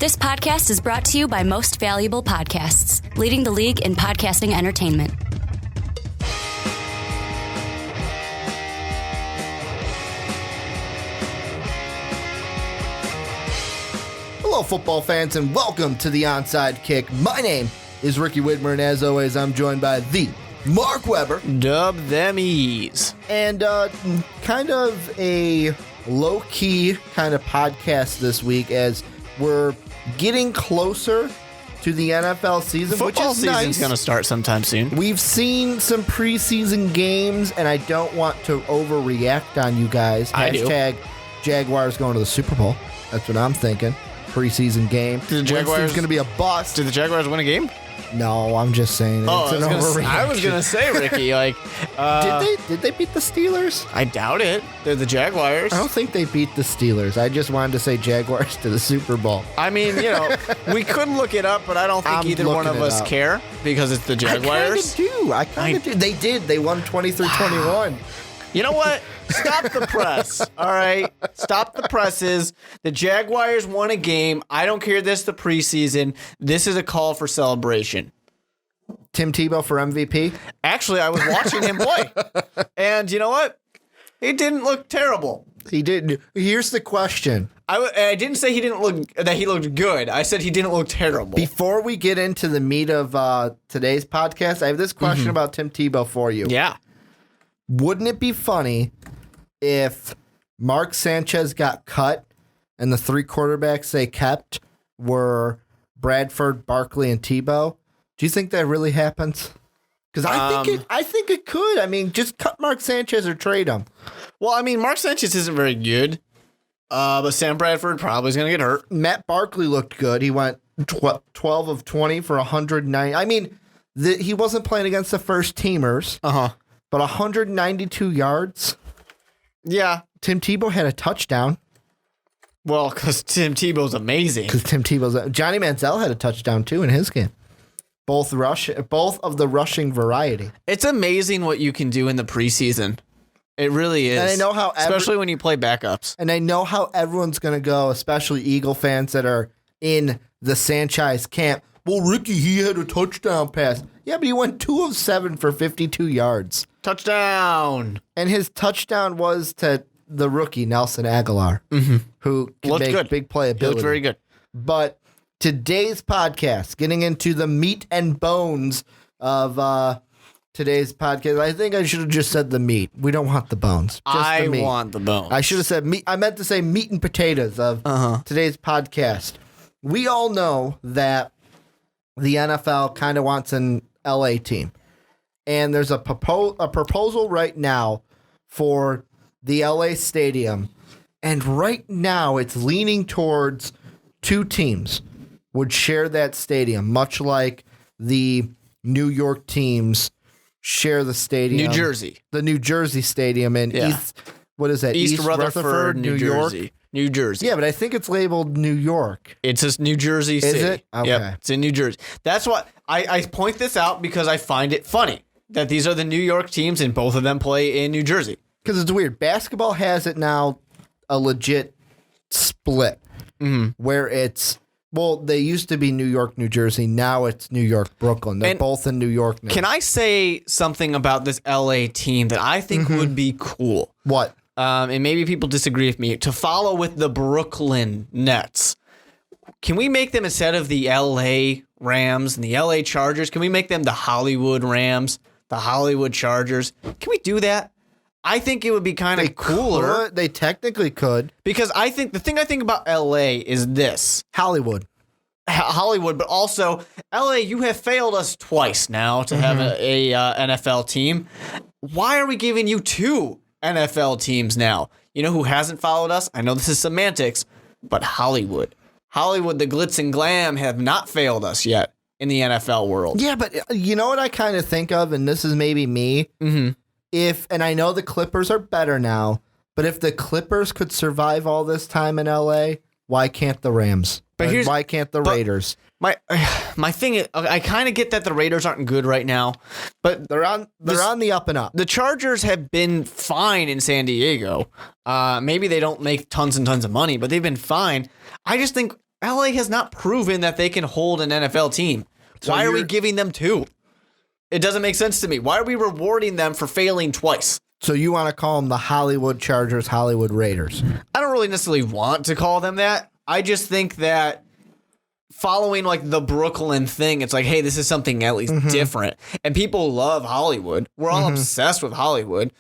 This podcast is brought to you by Most Valuable Podcasts, leading the league in podcasting entertainment. Hello, football fans, and welcome to the Onside Kick. My name is Ricky Widmer, and as always, I'm joined by the Mark Weber. Dub them ease. And kind of a low-key kind of podcast this week as we're getting closer to the NFL season, Football which is season's nice. going to start sometime soon. We've seen some preseason games, and I don't want to overreact on you guys. I do. Hashtag Jaguars going to the Super Bowl. That's what I'm thinking. Preseason game. Did the Jaguars Winston's going to be a bust. Did the Jaguars win a game? No, I'm just saying. Oh, It's an overreaction. I was going to say, Ricky, like... Did they beat the Steelers? I doubt it. They're the Jaguars. I don't think they beat the Steelers. I just wanted to say Jaguars to the Super Bowl. I mean, you know, we could look it up, but I don't think I'm either one of looking it us up. care because it's the Jaguars. I kind of do. They did. They won 23-21. You know what? Stop the press. All right? Stop the presses. The Jaguars won a game. I don't care this the preseason. This is a call for celebration. Tim Tebow for MVP? Actually, I was watching him play. And you know what? He didn't look terrible. He didn't. Here's the question. I didn't say he looked good. I said he didn't look terrible. Before we get into the meat of today's podcast, I have this question about Tim Tebow for you. Yeah. Wouldn't it be funny if Mark Sanchez got cut and the three quarterbacks they kept were Bradford, Barkley, and Tebow? Do you think that really happens? Because I think it could. I mean, just cut Mark Sanchez or trade him. Well, I mean, Mark Sanchez isn't very good, but Sam Bradford probably is going to get hurt. Matt Barkley looked good. He went 12 of 20 for 109. I mean, he wasn't playing against the first teamers. But 192 yards. Yeah. Tim Tebow had a touchdown. Well, because Tim Tebow's amazing. Johnny Manziel had a touchdown too in his game. Both of the rushing variety. It's amazing what you can do in the preseason. It really is. And I know how especially when you play backups. And I know how everyone's going to go, especially Eagle fans that are in the Sanchez camp. Well, Ricky, he had a touchdown pass. Yeah, but he went 2 of 7 for 52 yards. Touchdown. And his touchdown was to the rookie, Nelson Aguilar, who can Looked make good. big playability. He looked very good. But today's podcast, getting into the meat and bones of today's podcast, I think I should have just said the meat. We don't want the bones. Just the meat. Want the bones. I should have said meat. I meant to say meat and potatoes of today's podcast. We all know that the NFL kind of wants an LA team. And there's a proposal right now for the LA stadium. And right now it's leaning towards 2 teams would share that stadium, much like the New York teams share the stadium. New Jersey. The New Jersey stadium in East Rutherford, New Jersey. New Jersey. Yeah, but I think it's labeled New York. It's a New Jersey city. Is it? Okay. Yep, it's in New Jersey. That's why I point this out because I find it funny that these are the New York teams and both of them play in New Jersey. Because it's weird. Basketball has it now a legit split where it's, well, they used to be New York, New Jersey. Now it's New York, Brooklyn. They're both in New York now. Can I say something about this LA team that I think would be cool? What? And maybe people disagree with me, to follow with the Brooklyn Nets. Can we make them, instead of the LA Rams and the LA Chargers, can we make them the Hollywood Rams, the Hollywood Chargers? Can we do that? I think it would be kind of cooler. They technically could. Because I think the thing I think about LA is this. Hollywood, but also LA, you have failed us twice now to have a NFL team. Why are we giving you 2 NFL teams now? You know who hasn't followed us? I know this is semantics, but Hollywood. Hollywood, the glitz and glam have not failed us yet in the NFL world. Yeah, but you know what I kind of think of, and this is maybe me, and I know the Clippers are better now, but if the Clippers could survive all this time in LA, why can't the Rams? But why can't the Raiders? My thing is, I kind of get that the Raiders aren't good right now, but they're on the up and up. The Chargers have been fine in San Diego. Maybe they don't make tons and tons of money, but they've been fine. I just think LA has not proven that they can hold an NFL team. So why are we giving them 2? It doesn't make sense to me. Why are we rewarding them for failing twice? So you want to call them the Hollywood Chargers, Hollywood Raiders? I don't really necessarily want to call them that. I just think that following like the Brooklyn thing, it's like, hey, this is something at least different. And people love Hollywood. We're all obsessed with Hollywood.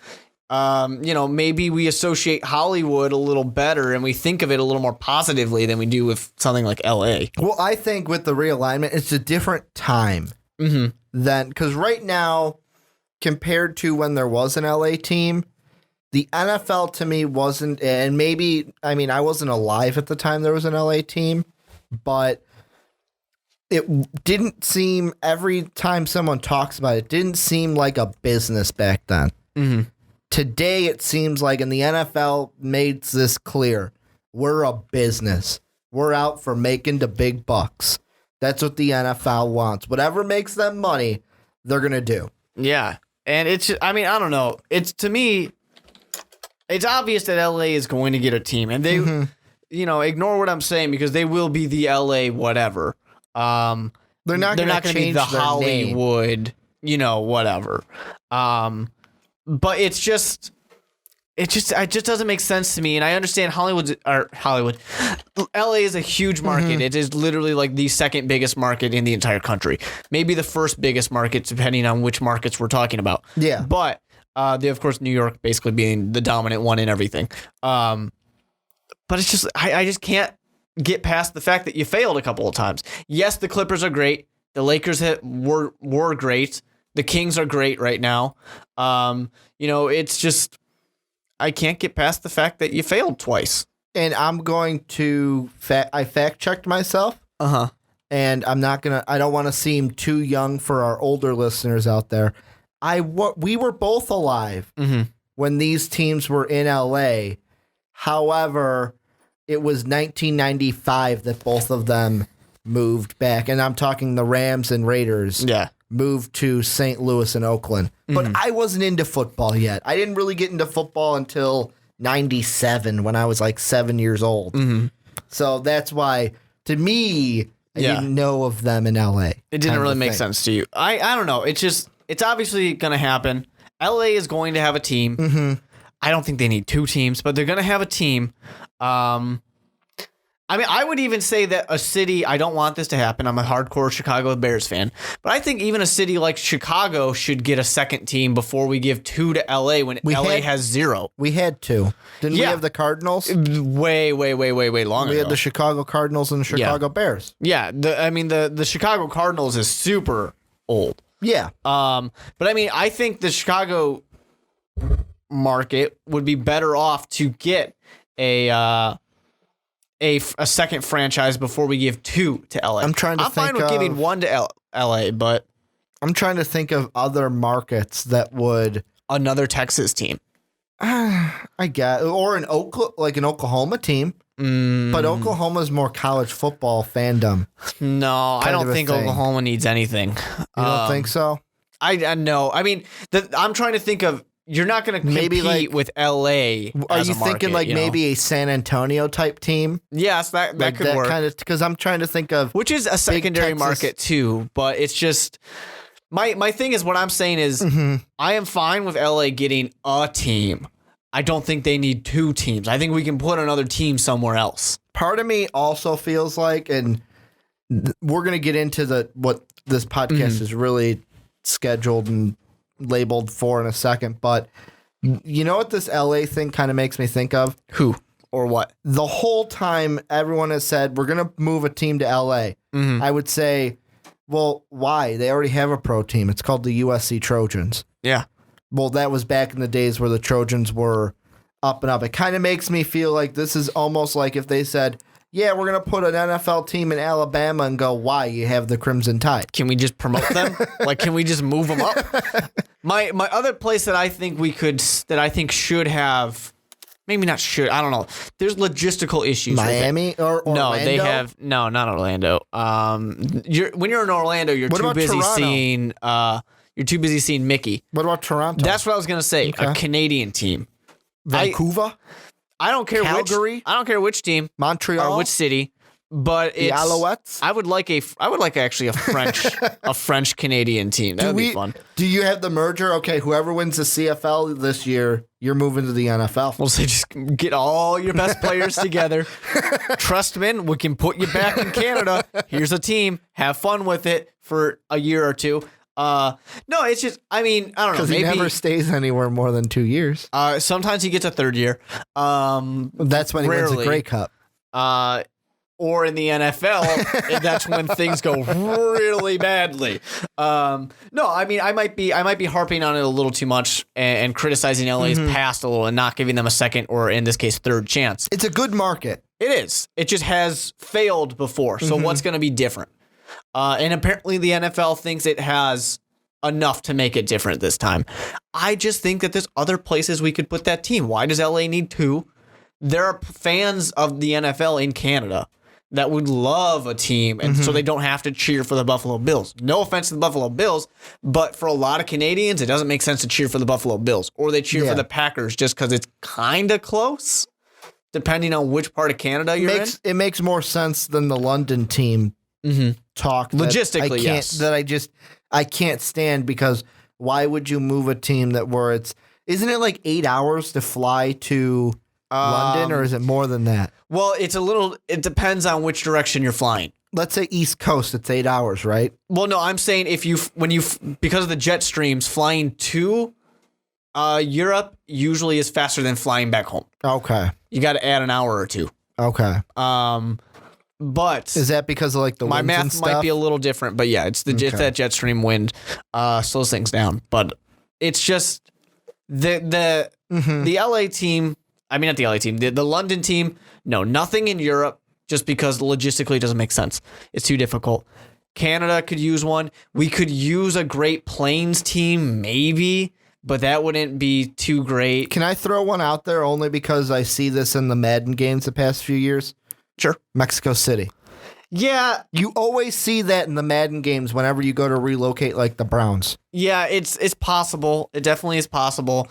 Maybe we associate Hollywood a little better and we think of it a little more positively than we do with something like LA. Well, I think with the realignment, it's a different time than, because right now, compared to when there was an LA team, the NFL to me wasn't, and maybe, I mean, I wasn't alive at the time there was an LA team, but it didn't seem, every time someone talks about it, didn't seem like a business back then. Today, it seems like, and the NFL made this clear, we're a business. We're out for making the big bucks. That's what the NFL wants. Whatever makes them money, they're going to do. Yeah. And it's, I mean, I don't know. It's, to me, it's obvious that LA is going to get a team. And they, ignore what I'm saying because they will be the LA whatever. They're not going to be the Hollywood, whatever. But it just doesn't make sense to me. And I understand Hollywood. LA is a huge market. It is literally like the second biggest market in the entire country. Maybe the first biggest market, depending on which markets we're talking about. Yeah. But they, of course, New York basically being the dominant one in everything. But it's just, I just can't get past the fact that you failed a couple of times. Yes, the Clippers are great. The Lakers were great. The Kings are great right now. It's just, I can't get past the fact that you failed twice. And I'm going to, I fact checked myself. And I don't want to seem too young for our older listeners out there. We were both alive when these teams were in LA. However, it was 1995 that both of them moved back. And I'm talking the Rams and Raiders. Yeah. Moved to St. Louis and Oakland. But I wasn't into football yet. I didn't really get into football until 97 when I was like 7 years old. So that's why, to me, I didn't know of them in LA. It didn't really make sense to you. I don't know. It's obviously going to happen. LA is going to have a team. I don't think they need 2 teams, but they're going to have a team. I mean, I would even say that a city, I don't want this to happen. I'm a hardcore Chicago Bears fan. But I think even a city like Chicago should get a second team before we give 2 to LA when LA has 0. We had 2. Didn't we have the Cardinals? Way long ago. We had the Chicago Cardinals and the Chicago Bears. Yeah. The Chicago Cardinals is super old. Yeah. But I mean, I think the Chicago market would be better off to get a second franchise before we give 2 to LA. I'm fine with giving 1 to LA, but I'm trying to think of other markets that would another Texas team. I guess, or an Oklahoma team. But Oklahoma's more college football fandom. No, I don't think Oklahoma needs anything. You don't think so? I know. I mean, I'm trying to think of. You're not going to compete with LA. Are you thinking maybe a San Antonio type team? Yes, that could work. Kind of, because I'm trying to think of which is a secondary market too. But it's just my thing is what I'm saying is I am fine with LA getting a team. I don't think they need 2 teams. I think we can put another team somewhere else. Part of me also feels like, and we're going to get into what this podcast is really scheduled and labeled for in a second, but you know what this LA thing kind of makes me think of? Who or what? The whole time everyone has said we're going to move a team to LA. I would say, well, why? They already have a pro team. It's called the USC Trojans. Yeah. Well, that was back in the days where the Trojans were up and up. It kind of makes me feel like this is almost like if they said, yeah, we're going to put an NFL team in Alabama and go, why? You have the Crimson Tide. Can we just promote them? Can we just move them up? My other place that I think should have, maybe not should, I don't know. There's logistical issues. Miami or Orlando? No, they have, no, not Orlando. When you're in Orlando, you're too busy seeing Mickey. What about Toronto? That's what I was going to say. Okay. A Canadian team. Vancouver? I don't care Calgary? I don't care which team. Montreal? Or which city. But The Alouettes? I would like actually a French Canadian team. That would be fun. Do you have the merger? Okay, whoever wins the CFL this year, you're moving to the NFL. We'll say just get all your best players together. Trustman, we can put you back in Canada. Here's a team. Have fun with it for a year or two. No, it's just, I mean, I don't know. Because he never stays anywhere more than 2 years. Sometimes he gets a third year. That's when he wins a Grey Cup. Or in the NFL, that's when things go really badly. No, I mean, I might be harping on it a little too much and criticizing LA's past a little and not giving them a second or in this case third chance. It's a good market. It is. It just has failed before. So what's going to be different? And apparently the NFL thinks it has enough to make it different this time. I just think that there's other places we could put that team. Why does LA need two? There are fans of the NFL in Canada that would love a team, and so they don't have to cheer for the Buffalo Bills. No offense to the Buffalo Bills, but for a lot of Canadians, it doesn't make sense to cheer for the Buffalo Bills, or they cheer for the Packers just because it's kind of close, depending on which part of Canada you're in. It makes more sense than the London team talk. Logistically, yes. That I can't stand, because why would you move a team isn't it like 8 hours to fly to London, or is it more than that? Well, it depends on which direction you're flying. Let's say East Coast, it's 8 hours, right? Well, no, I'm saying because of the jet streams, flying to Europe usually is faster than flying back home. Okay. You got to add an hour or two. Okay. But is that because of like the my winds math and stuff? might be a little different, but yeah, it's that jet stream wind slows things down. But it's just the LA team. I mean, not the LA team, the London team. No, nothing in Europe, just because logistically it doesn't make sense. It's too difficult. Canada could use one. We could use a Great Plains team, maybe, but that wouldn't be too great. Can I throw one out there only because I see this in the Madden games the past few years? Sure. Mexico City. Yeah. You always see that in the Madden games whenever you go to relocate like the Browns. Yeah, it's possible. It definitely is possible.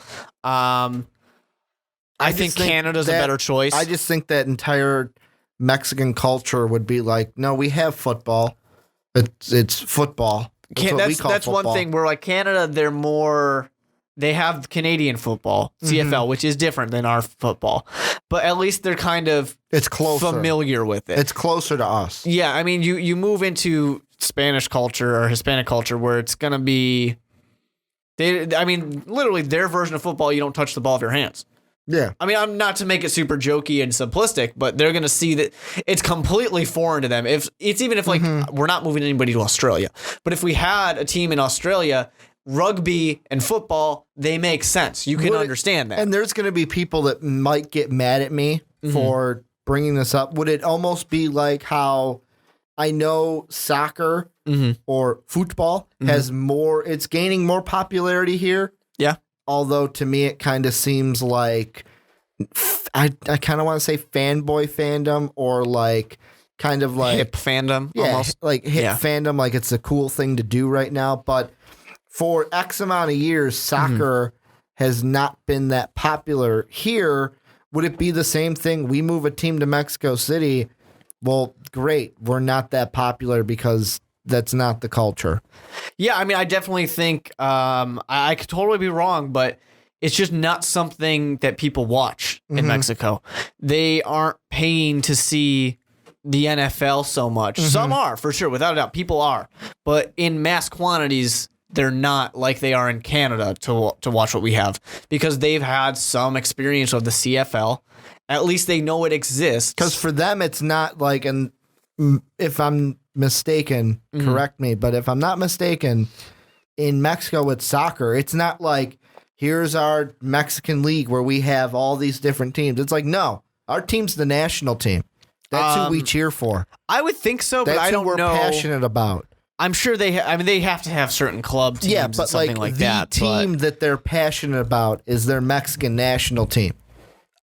I think Canada's a better choice. I just think that entire Mexican culture would be like, no, we have football. It's football. That's one thing where like Canada, they have Canadian football, CFL, which is different than our football, but at least they're kind of familiar with it. It's closer to us. Yeah, I mean, you move into Spanish culture or Hispanic culture where it's gonna be, literally their version of football. You don't touch the ball with your hands. Yeah. I mean, I'm not to make it super jokey and simplistic, but they're going to see that it's completely foreign to them. If we're not moving anybody to Australia, but if we had a team in Australia, rugby and football, they make sense. You can understand that. And there's going to be people that might get mad at me for bringing this up. Would it almost be like how I know soccer or football has it's gaining more popularity here? Yeah. Although to me, it kind of seems like I kind of want to say fanboy fandom, or like kind of like hip fandom, almost like hip fandom, like it's a cool thing to do right now. But for X amount of years, soccer has not been that popular here. Would it be the same thing? We move a team to Mexico City. Well, great. We're not that popular because that's not the culture. Yeah, I mean, I definitely think I could totally be wrong, but it's just not something that people watch in Mexico. They aren't paying to see the NFL so much. Some are, for sure, without a doubt. People are. But in mass quantities, they're not like they are in Canada to watch what we have, because they've had some experience of the CFL. At least they know it exists. Because for them, it's not like, and if I'm mistaken, correct me, but if I'm not mistaken, in Mexico with soccer, it's not like, here's our Mexican league where we have all these different teams. It's like, no, our team's the national team. That's who we cheer for. I would think so, but That's I don't who we're know. Passionate about. I'm sure they have to have certain club teams, yeah, but and something like that. The team that they're passionate about is their Mexican national team.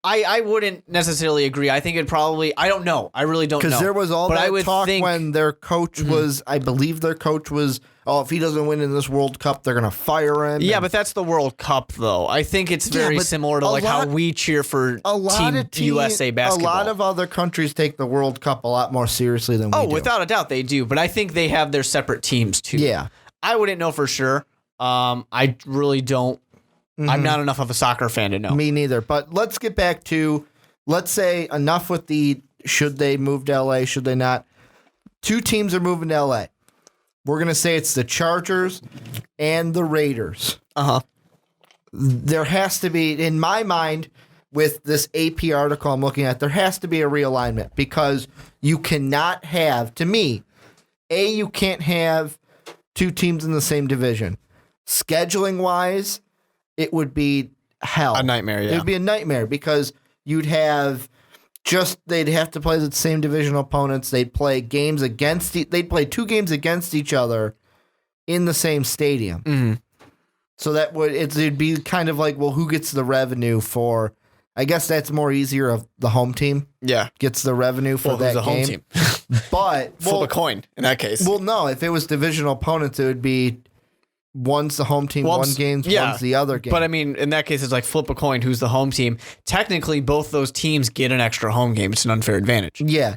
I wouldn't necessarily agree. I think it probably, I don't know. I really don't know. Because there was all that talk when their coach was, I believe their coach was, oh, if he doesn't win in this World Cup, they're going to fire him. Yeah, but that's the World Cup, though. I think it's very similar to like how we cheer for Team USA basketball. A lot of other countries take the World Cup a lot more seriously than we do. Oh, without a doubt they do. But I think they have their separate teams, too. Yeah. I wouldn't know for sure. I really don't. I'm not enough of a soccer fan to know. Me neither. But let's get back to, let's say, enough with the should they move to LA, should they not. 2 teams are moving to LA. We're going to say it's the Chargers and the Raiders. Uh-huh. There has to be, in my mind, with this AP article I'm looking at, there has to be a realignment because you cannot have, to me, you can't have 2 teams in the same division. Scheduling-wise, it would be hell. A nightmare, yeah. It would be a nightmare because you'd have they'd have to play the same divisional opponents. They'd play games they'd play 2 games against each other in the same stadium. Mm-hmm. So that it'd be kind of like, well, who gets the revenue for, I guess that's more easier of the home team. Yeah. Gets the revenue for that the home team? But Flip a coin in that case. Well, no, if it was divisional opponents, it would be one's the home team, one game's one's the other game. But I mean, in that case, it's like flip a coin. Who's the home team? Technically, both those teams get an extra home game. It's an unfair advantage. Yeah,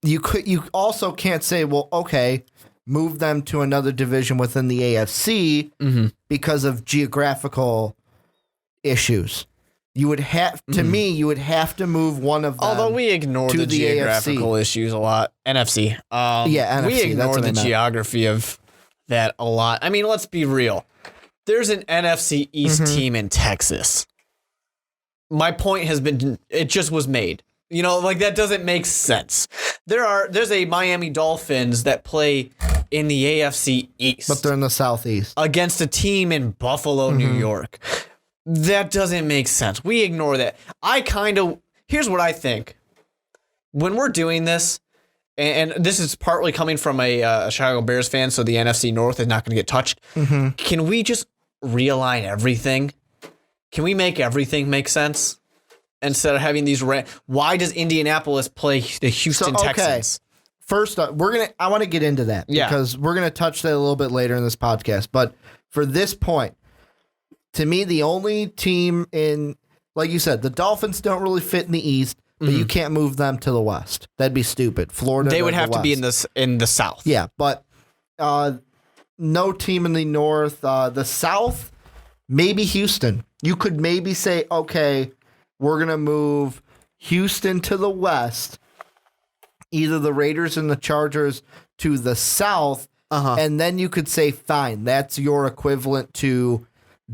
you also can't say, well, okay, move them to another division within the AFC because of geographical issues. You would have to me. You would have to move one of them. Although we ignore the geographical AFC. issues a lot. NFC. NFC. We ignore the meant. geography of that a lot. I mean, let's be real. There's an NFC East team in Texas. My point has been, it just was made. You know, like that doesn't make sense. There's a Miami Dolphins that play in the AFC East. But they're in the Southeast. Against a team in Buffalo, New York. That doesn't make sense. We ignore that. Here's what I think. When we're doing this, and this is partly coming from a Chicago Bears fan, so the NFC North is not going to get touched. Can we just realign everything? Can we make everything make sense? Instead of having these... Why does Indianapolis play the Houston Texans? First up, I want to get into that because we're going to touch that a little bit later in this podcast. But for this point, to me, the only team in... Like you said, the Dolphins don't really fit in the East. But you can't move them to the West. That'd be stupid. Florida. They would have to be in the South. Yeah, but no team in the North. The South, maybe Houston. You could maybe say, okay, we're gonna move Houston to the West. Either the Raiders and the Chargers to the South, and then you could say, fine, that's your equivalent to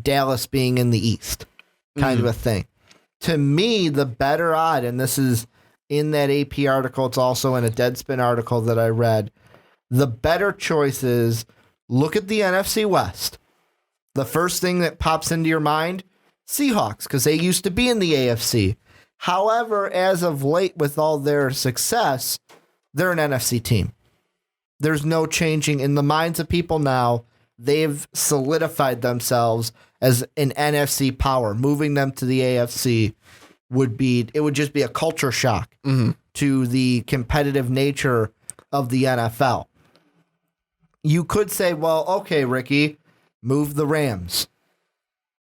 Dallas being in the East, kind of a thing. To me, the better odd, and this is in that AP article, it's also in a Deadspin article that I read, the better choice is look at the NFC West. The first thing that pops into your mind, Seahawks, because they used to be in the AFC. However, as of late, with all their success, they're an NFC team. There's no changing. In the minds of people now, they've solidified themselves as an NFC power. Moving them to the AFC would just be a culture shock to the competitive nature of the NFL. You could say, well, okay, Ricky, move the Rams.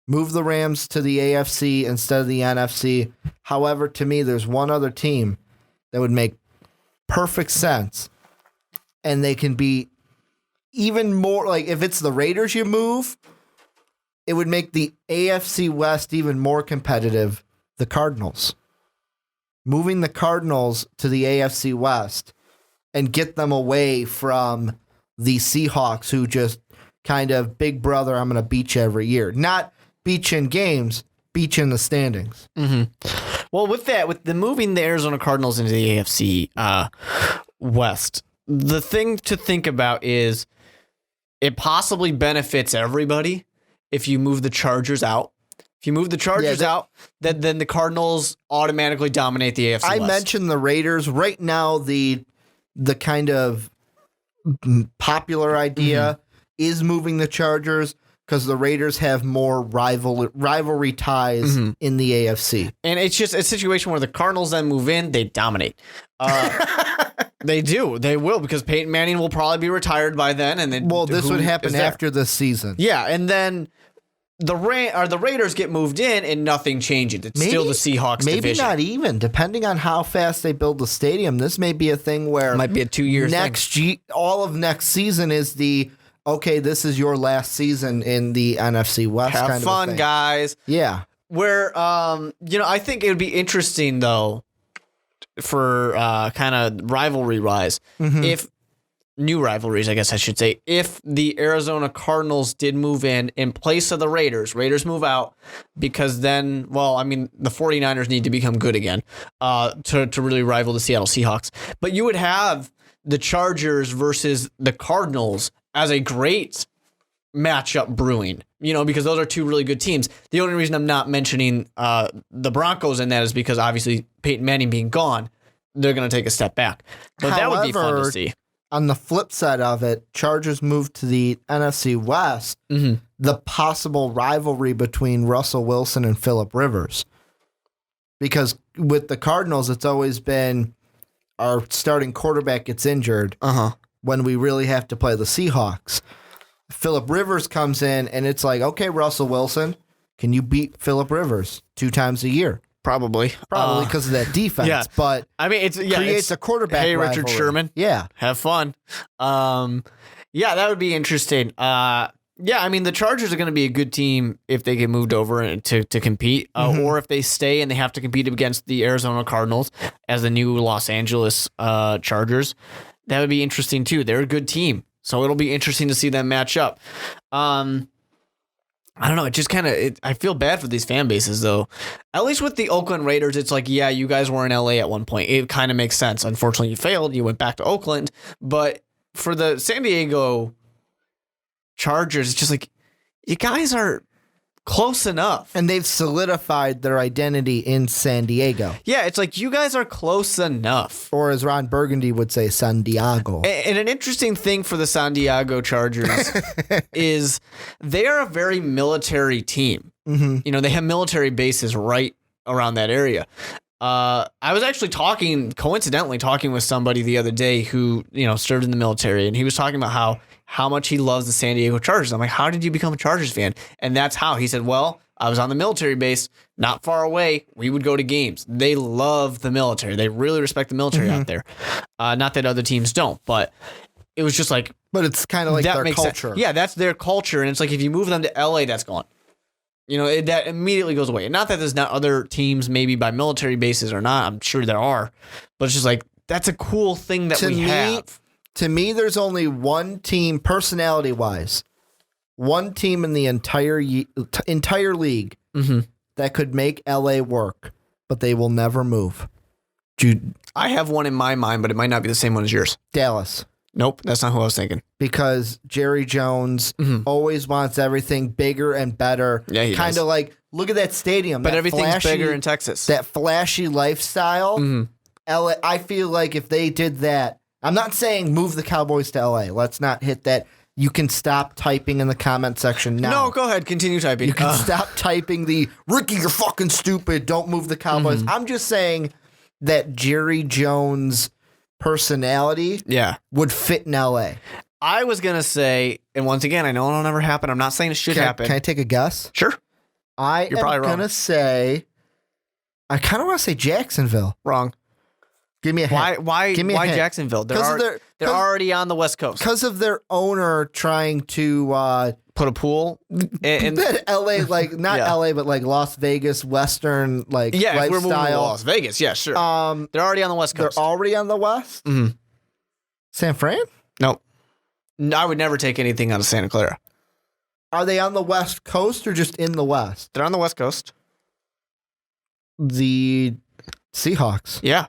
Move the Rams to the AFC instead of the NFC. However, to me, there's one other team that would make perfect sense, and they can be even more, like if it's the Raiders you move, it would make the AFC West even more competitive. The Cardinals. Moving the Cardinals to the AFC West and get them away from the Seahawks, who just kind of, big brother, I'm going to beat you every year. Not beat you in games, beat you in the standings. Well, with the moving the Arizona Cardinals into the AFC West, the thing to think about is it possibly benefits everybody if you move the Chargers out. If you move the Chargers out, then the Cardinals automatically dominate the AFC West. I mentioned the Raiders. Right now, the kind of popular idea is moving the Chargers because the Raiders have more rivalry ties in the AFC. And it's just a situation where the Cardinals then move in, they dominate. They do. They will, because Peyton Manning will probably be retired by then. And then, this would happen after this season. Yeah, and then the Raiders get moved in, and nothing changes. It's still the Seahawks maybe division. Not even, depending on how fast they build the stadium. This may be a thing where It might be a 2-year thing. All of next season is this is your last season in the NFC West. Have kind fun, of a thing. guys. Yeah. Where, I think it would be interesting, though, for kind of rivalry-wise, if new rivalries, I guess I should say, if the Arizona Cardinals did move in place of the Raiders move out, because then, the 49ers need to become good again to really rival the Seattle Seahawks. But you would have the Chargers versus the Cardinals as a great matchup brewing, because those are two really good teams. The only reason I'm not mentioning the Broncos in that is because obviously Peyton Manning being gone, they're going to take a step back. But that would be fun to see. On the flip side of it, Chargers moved to the NFC West, the possible rivalry between Russell Wilson and Phillip Rivers. Because with the Cardinals, it's always been our starting quarterback gets injured when we really have to play the Seahawks. Phillip Rivers comes in, and it's like, okay, Russell Wilson, can you beat Phillip Rivers 2 times a year? Probably because of that defense. Yeah. But creates a quarterback Hey, rivalry. Richard Sherman. Yeah. Have fun. That would be interesting. The Chargers are going to be a good team if they get moved over to compete, or if they stay and they have to compete against the Arizona Cardinals as the new Los Angeles Chargers. That would be interesting too. They're a good team, so it'll be interesting to see them match up. I don't know. It just kind of, I feel bad for these fan bases, though. At least with the Oakland Raiders, it's like, yeah, you guys were in LA at one point. It kind of makes sense. Unfortunately, you failed. You went back to Oakland. But for the San Diego Chargers, it's just like, you guys are close enough. And they've solidified their identity in San Diego. Yeah, it's like, you guys are close enough. Or as Ron Burgundy would say, San Diego. And an interesting thing for the San Diego Chargers is they are a very military team. They have military bases right around that area. I was actually coincidentally talking with somebody the other day who, served in the military, and he was talking about how much he loves the San Diego Chargers. I'm like, how did you become a Chargers fan? And that's how. He said, well, I was on the military base, not far away. We would go to games. They love the military. They really respect the military out there. Not that other teams don't, but it was just like... But it's kind of like their culture. Yeah, that's their culture. And it's like, if you move them to LA, that's gone. That immediately goes away. And not that there's not other teams maybe by military bases or not. I'm sure there are. But it's just like, that's a cool thing that we have. To me, there's only one team, personality-wise, one team in the entire league that could make LA work, but they will never move. I have one in my mind, but it might not be the same one as yours. Dallas. Nope, that's not who I was thinking. Because Jerry Jones always wants everything bigger and better. Yeah, he kind of like, look at that stadium. But everything's bigger in Texas. That flashy lifestyle. LA, I feel like if they did that, I'm not saying move the Cowboys to LA. Let's not hit that. You can stop typing in the comment section now. No, go ahead. Continue typing. You can stop typing the, Ricky, you're fucking stupid. Don't move the Cowboys. I'm just saying that Jerry Jones' personality would fit in LA. I was going to say, and once again, I know it'll never happen. I'm not saying it should happen. Can I take a guess? Sure. You're am going to say, I kind of want to say Jacksonville. Wrong. Give me a hint. Why Jacksonville? They're already on the West Coast. Because of their owner trying to put a pool in LA, like not LA, but like Las Vegas, Western, like lifestyle. We're moving to Las Vegas. Yeah, sure. They're already on the West Coast. They're already on the West. San Fran? Nope. I would never take anything out of Santa Clara. Are they on the West Coast or just in the West? They're on the West Coast. The Seahawks. Yeah.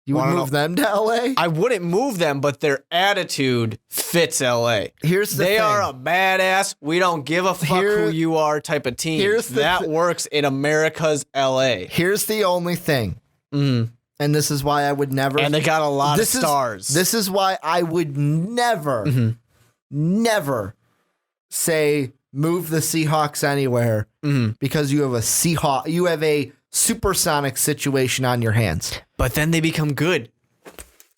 You would move them to LA? I wouldn't move them, but their attitude fits LA. Here's the thing. They are a badass, we don't give a fuck who you are type of team. That works in America's LA. Here's the only thing. And this is why I would never. And they got a lot of stars. This is why I would never, never say move the Seahawks anywhere because you have a supersonic situation on your hands. But then they become good.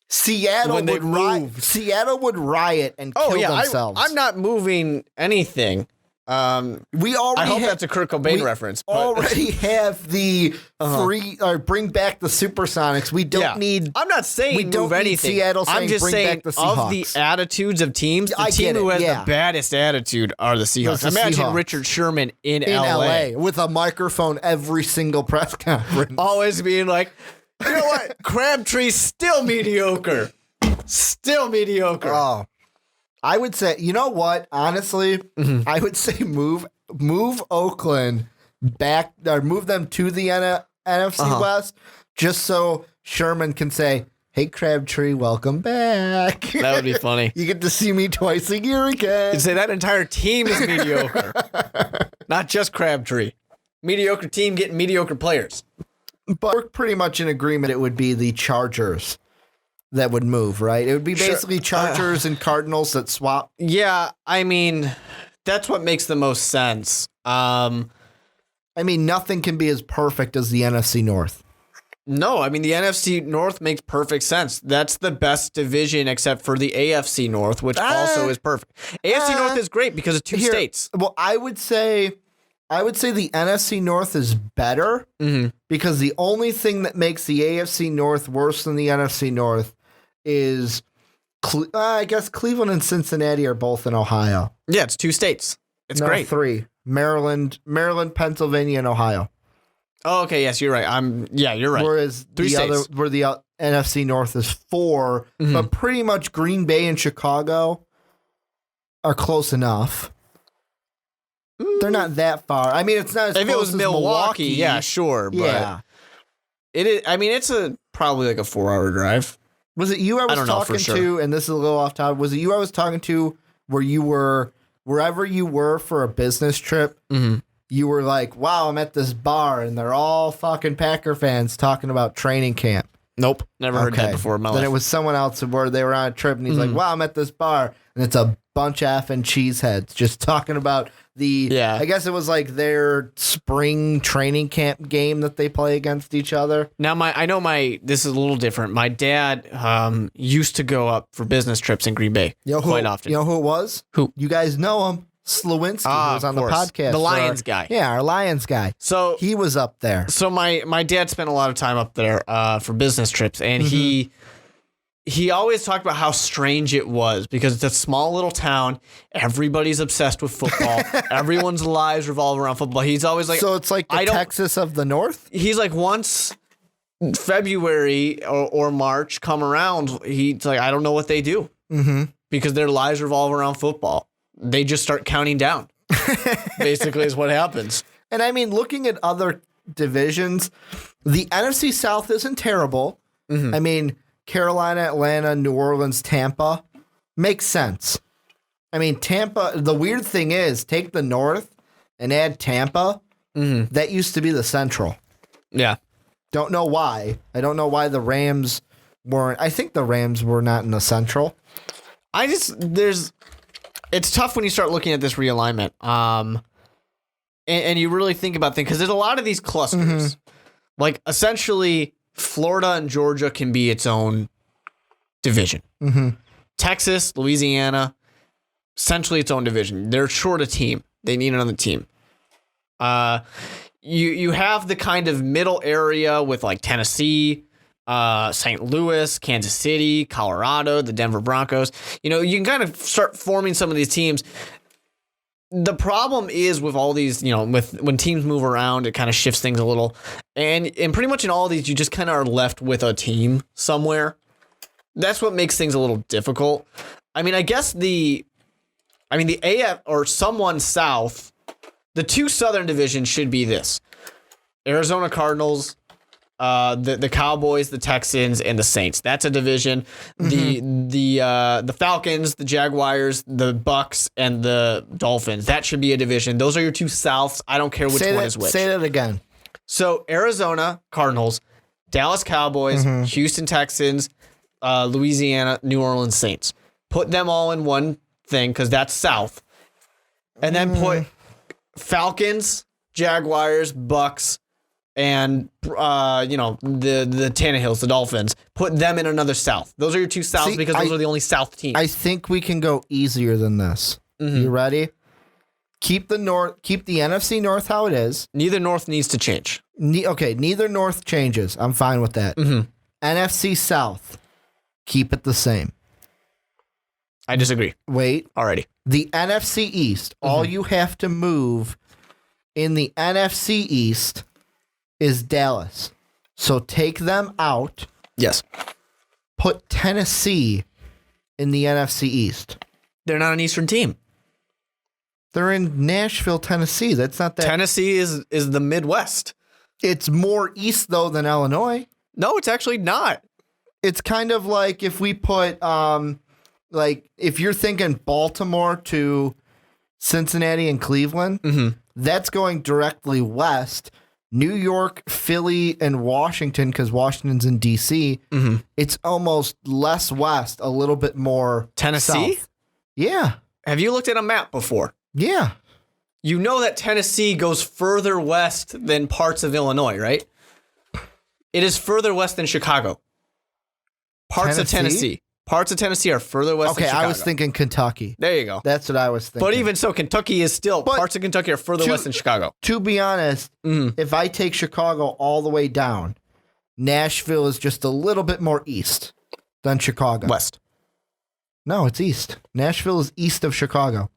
Seattle when they would riot. move. Seattle would riot and kill themselves. I'm not moving anything. We already. I hope that's a Kurt Cobain reference. But. Already have the free or bring back the Supersonics. We don't need. I'm not saying we don't move need anything. Seattle saying I'm just bring saying back the Seahawks. of the attitudes of teams, the team who has the baddest attitude are the Seahawks. The Imagine Seahawks. Richard Sherman in LA with a microphone every single press conference, always being like, you know what, Crabtree's still mediocre, still mediocre. Oh, I would say, you know what? Honestly, I would say move Oakland back or move them to the NFC West just so Sherman can say, "Hey, Crabtree, welcome back." That would be funny. You get to see me twice a year again. You'd say that entire team is mediocre, not just Crabtree. Mediocre team getting mediocre players. But we're pretty much in agreement. It would be the Chargers that would move, right? It would be basically Chargers and Cardinals that swap. Yeah, I mean, that's what makes the most sense. I mean, nothing can be as perfect as the NFC North. No, I mean, the NFC North makes perfect sense. That's the best division except for the AFC North, which also is perfect. AFC North is great because of two states. Well, I would say the NFC North is better because the only thing that makes the AFC North worse than the NFC North is, I guess, Cleveland and Cincinnati are both in Ohio. Yeah, it's two states. It's great. Three. Maryland, Pennsylvania, and Ohio. Oh, okay. Yes, you're right. You're right. Whereas three states. where the NFC North is 4, but pretty much Green Bay and Chicago are close enough. They're not that far. I mean, it's not as if close it was as Milwaukee, yeah, sure. But yeah. It is. I mean, it's probably like a 4-hour drive. Was it you I was talking to, and this is a little off topic, was it you I was talking to where you were, wherever you were for a business trip, you were like, wow, I'm at this bar, and they're all fucking Packer fans talking about training camp. Nope. Never heard that before in my life. Then it was someone else where they were on a trip, and he's like, wow, I'm at this bar, and it's a bunch of effing cheeseheads just talking about I guess it was like their spring training camp game that they play against each other. Now, this is a little different. My dad used to go up for business trips in Green Bay quite often. You know who it was? Who? You guys know him. Slewinski, who was on the podcast. The Lions guy. Yeah, our Lions guy. So he was up there. So my dad spent a lot of time up there for business trips, and he always talked about how strange it was because it's a small little town. Everybody's obsessed with football. Everyone's lives revolve around football. He's always like, so it's like the Texas of the North. He's like, once February or March come around, he's like, I don't know what they do because their lives revolve around football. They just start counting down. Basically, is what happens. And I mean, looking at other divisions, the NFC South isn't terrible. I mean, Carolina, Atlanta, New Orleans, Tampa makes sense. I mean, Tampa, the weird thing is, take the North and add Tampa. That used to be the Central. Yeah. Don't know why. I don't know why the Rams weren't. I think the Rams were not in the Central. It's tough when you start looking at this realignment. And you really think about things because there's a lot of these clusters. Like essentially, Florida and Georgia can be its own division. Texas, Louisiana, essentially its own division. They're short a team. They need another team. You have the kind of middle area with like Tennessee, St. Louis, Kansas City, Colorado, the Denver Broncos. You know, you can kind of start forming some of these teams. The problem is with all these, you know, when teams move around, it kind of shifts things a little. And pretty much in all of these, you just kind of are left with a team somewhere. That's what makes things a little difficult. I mean, I guess the AF or someone south, the two southern divisions should be this: Arizona Cardinals, the Cowboys, the Texans, and the Saints. That's a division. The Falcons, the Jaguars, the Bucks, and the Dolphins. That should be a division. Those are your two Souths. I don't care which one is which. Say that again. So Arizona Cardinals, Dallas Cowboys, Houston Texans, Louisiana, New Orleans Saints. Put them all in one thing because that's South. And then put Falcons, Jaguars, Bucks, and the Tannehills, the Dolphins, put them in another South. Those are your two Souths because those are the only South teams. I think we can go easier than this. You ready? Keep the NFC North how it is. Neither North needs to change. Neither North changes. I'm fine with that. NFC South, keep it the same. I disagree. Wait. Already. The NFC East, all you have to move in the NFC East is Dallas. So take them out. Yes. Put Tennessee in the NFC East. They're not an Eastern team. They're in Nashville, Tennessee. That's not that. Tennessee is the Midwest. It's more east, though, than Illinois. No, it's actually not. It's kind of like if we put, if you're thinking Baltimore to Cincinnati and Cleveland, that's going directly west. New York, Philly, and Washington, because Washington's in D.C., it's almost less west, a little bit more Tennessee? South. Yeah. Have you looked at a map before? Yeah. You know that Tennessee goes further west than parts of Illinois, right? It is further west than Chicago. Parts of Tennessee are further west than Chicago. I was thinking Kentucky. There you go. That's what I was thinking. But even so, Kentucky is still, parts of Kentucky are further west than Chicago. To be honest, if I take Chicago all the way down, Nashville is just a little bit more east than Chicago. West. No, it's east. Nashville is east of Chicago.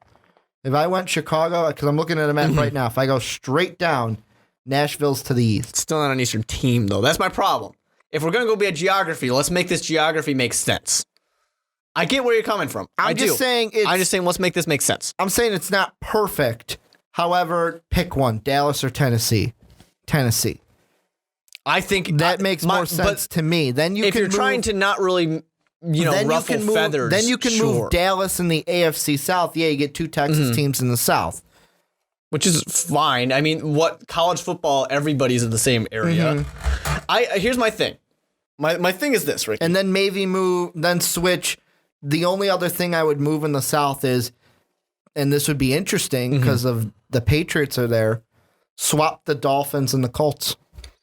If I went Chicago, because I'm looking at a map right now, if I go straight down, Nashville's to the east. It's still not an Eastern team, though. That's my problem. If we're going to go by geography, let's make this geography make sense. I get where you're coming from. I'm just saying, let's make this make sense. I'm saying it's not perfect. However, pick one, Dallas or Tennessee. Tennessee. I think that makes more sense to me. Then you if can you're trying to not really, ruffle feathers. Then you can move Dallas in the AFC South. Yeah, you get two Texas teams in the South. Which is fine. I mean, what college football, everybody's in the same area. Here's my thing. My thing is this, Ricky. And then maybe switch. The only other thing I would move in the South is, and this would be interesting because of the Patriots are there, swap the Dolphins and the Colts.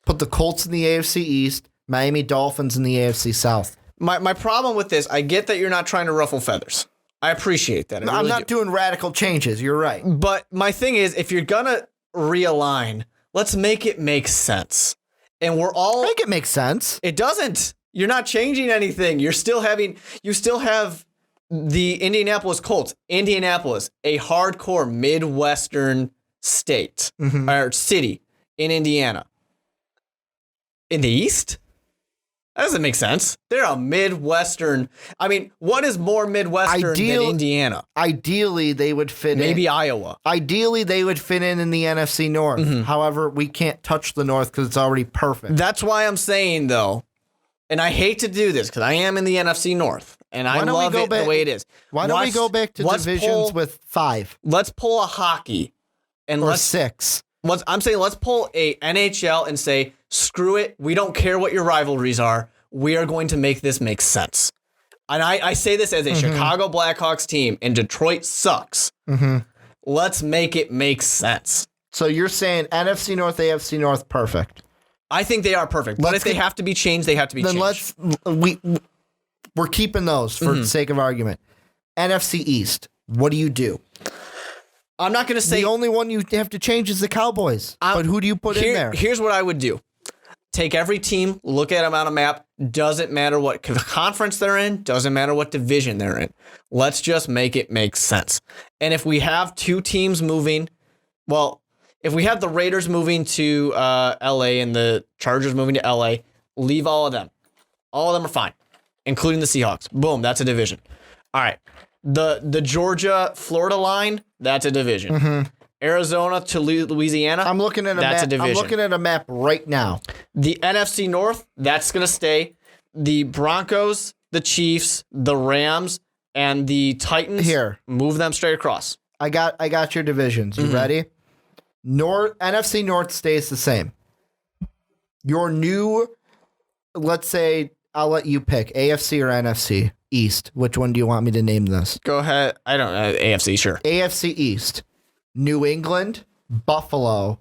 Put the Colts in the AFC East, Miami Dolphins in the AFC South. My problem with this, I get that you're not trying to ruffle feathers. I appreciate that. I'm not doing radical changes. You're right. But my thing is, if you're going to realign, let's make it make sense. And we're all... Make it make sense. It doesn't. You're not changing anything. You still have the Indianapolis Colts. Indianapolis, a hardcore Midwestern state or city in Indiana. In the East? That doesn't make sense. They're a Midwestern. I mean, what is more Midwestern than Indiana? Ideally, they would fit in. Maybe Iowa. Ideally, they would fit in the NFC North. However, we can't touch the North because it's already perfect. That's why I'm saying, though, and I hate to do this because I am in the NFC North, and I love it the way it is. Why don't we go back to divisions with 5? Let's pull a hockey. Or 6. I'm saying let's pull a NHL and say, screw it. We don't care what your rivalries are. We are going to make this make sense. And I say this as a Chicago Blackhawks team, and Detroit sucks. Let's make it make sense. So you're saying NFC North, AFC North, perfect. I think they are perfect. But if they have to be changed, they have to be changed. We're keeping those for the sake of argument. NFC East, what do you do? I'm not going to say... The only one you have to change is the Cowboys. But who do you put in there? Here's what I would do. Take every team, look at them on a map. Doesn't matter what conference they're in. Doesn't matter what division they're in. Let's just make it make sense. And if we have 2 teams moving... Well, if we have the Raiders moving to L.A. and the Chargers moving to L.A., leave all of them. All of them are fine, including the Seahawks. Boom, that's a division. All right. The Georgia-Florida line, that's a division. Arizona to Louisiana, I'm looking at that's a division. I'm looking at a map right now. The NFC North, that's going to stay. The Broncos, the Chiefs, the Rams, and the Titans, move them straight across. I got your divisions. You ready? NFC North stays the same. Your new, let's say, I'll let you pick AFC or NFC East. Which one do you want me to name this? Go ahead. I don't know. AFC, sure. AFC East. New England, Buffalo,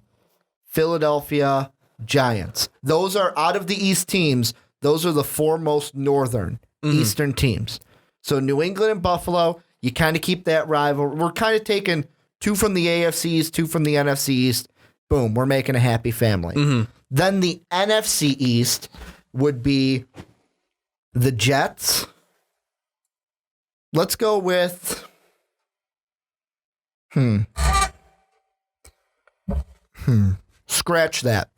Philadelphia, Giants. Those are out of the East teams. Those are the four most northern Eastern teams. So New England and Buffalo, you kind of keep that rival. We're kind of taking two from the AFC East, two from the NFC East. Boom, we're making a happy family. Then the NFC East would be the Jets. Let's go with scratch that.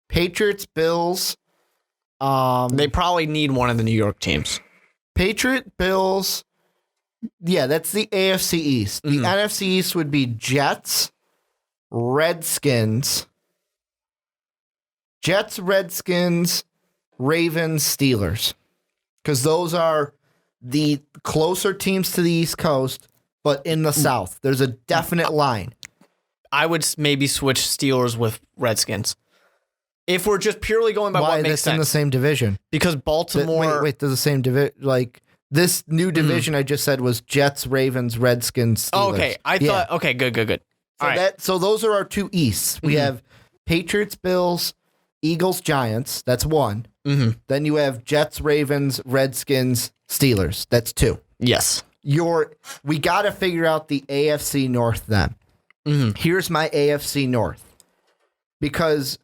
Patriots, Bills. They probably need one of the New York teams. Patriot, Bills. Yeah, that's the AFC East. The NFC East would be Jets, Redskins, Ravens, Steelers. Because those are the closer teams to the East Coast, but in the South. There's a definite line. I would maybe switch Steelers with Redskins. If we're just purely going by what makes sense. Why in the same division? Because Baltimore... Wait, they're the same division. Like, this new division I just said was Jets, Ravens, Redskins, Steelers. Oh, okay, I thought... Okay, good. So those are our two Easts. We have Patriots, Bills, Eagles, Giants. That's one. Then you have Jets, Ravens, Redskins, Steelers. That's two. Yes. We got to figure out the AFC North then. Here's my AFC North. Because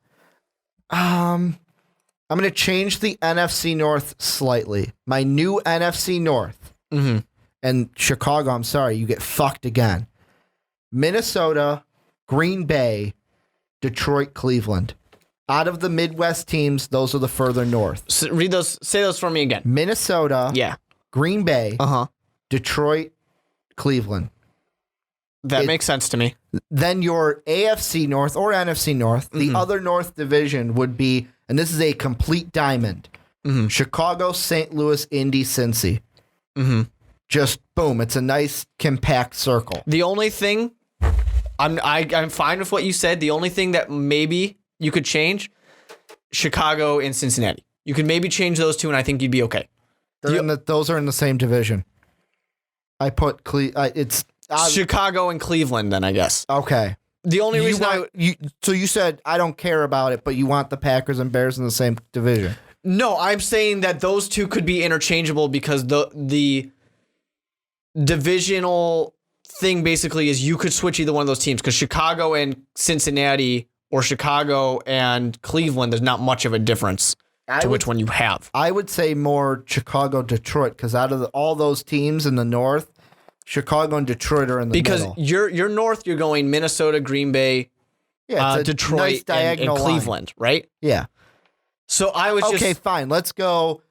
I'm going to change the NFC North slightly. My new NFC North. And Chicago, I'm sorry, you get fucked again. Minnesota, Green Bay, Detroit, Cleveland. Out of the Midwest teams, those are the further north. So say those for me again. Minnesota, Green Bay, Detroit, Cleveland. That makes sense to me. Then your AFC North or NFC North, the other North division would be, and this is a complete diamond, Chicago, St. Louis, Indy, Cincy. Just boom. It's a nice compact circle. The only thing, I'm fine with what you said. The only thing that maybe you could change, Chicago and Cincinnati. You could maybe change those two, and I think you'd be okay. Those are in the same division. I put it's Chicago and Cleveland. Then I guess. Okay. The only reason so you said I don't care about it, but you want the Packers and Bears in the same division. No, I'm saying that those two could be interchangeable because the divisional thing basically is you could switch either one of those teams because Chicago and Cincinnati or Chicago and Cleveland, there's not much of a difference to which one you have. I would say more Chicago, Detroit, because out of all those teams in the North, Chicago and Detroit are in the middle. Because you're North, you're going Minnesota, Green Bay, Detroit, nice and Cleveland, right? Yeah. So I was okay, fine. Let's go.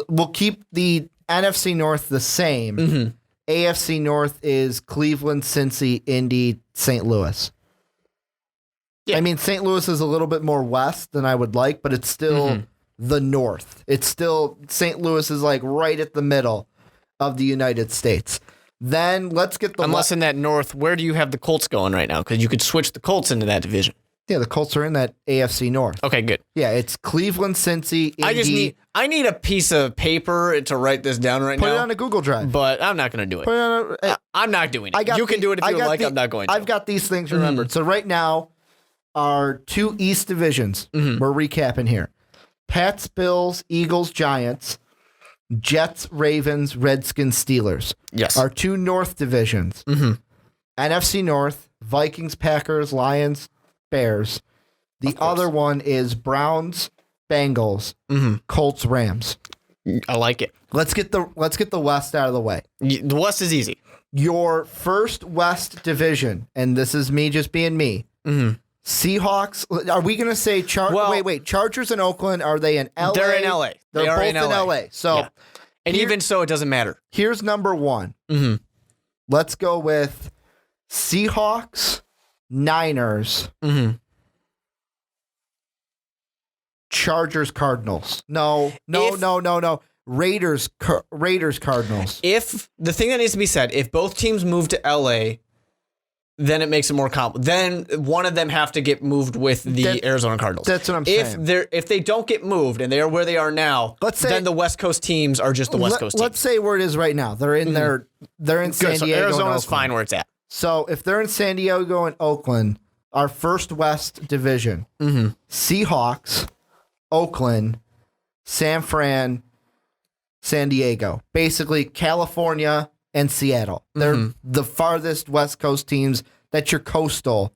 We'll keep the NFC North the same. AFC North is Cleveland, Cincy, Indy, St. Louis. Yeah. I mean, St. Louis is a little bit more west than I would like, but it's still the North. It's still, St. Louis is like right at the middle of the United States. Then let's get the... Unless in that North, where do you have the Colts going right now? Because you could switch the Colts into that division. Yeah, the Colts are in that AFC North. Okay, good. Yeah, it's Cleveland, Cincy, Indy. I need a piece of paper to write this down now. Put it on a Google Drive. But I'm not going to do it. I'm not doing it. You can do it if you like. I'm not going to. I've got these things remembered. So right now, our two East divisions, we're recapping here. Pats, Bills, Eagles, Giants, Jets, Ravens, Redskins, Steelers. Yes. Our two North divisions. NFC North, Vikings, Packers, Lions, Bears. The other one is Browns, Bengals, Colts, Rams. I like it. Let's get the West out of the way. The West is easy. Your first West division, and this is me just being me. Seahawks. Are we going to say wait? Chargers in Oakland. Are they in LA? They're in LA. They're both in LA. So, and even so, it doesn't matter. Here's number one. Let's go with Seahawks, Niners, Chargers, Cardinals. No. Raiders, Cardinals. If the thing that needs to be said, if both teams move to LA, then it makes it more complicated. Then one of them have to get moved with the Arizona Cardinals. That's what I'm saying. If they don't get moved and they are where they are now, then the West Coast teams are just the West Coast teams. Let's say where it is right now. They're in San Diego. So Arizona's fine where it's at. So if they're in San Diego and Oakland, our first West division. Seahawks, Oakland, San Fran, San Diego. Basically, California and Seattle. They're the farthest West Coast teams. That's your coastal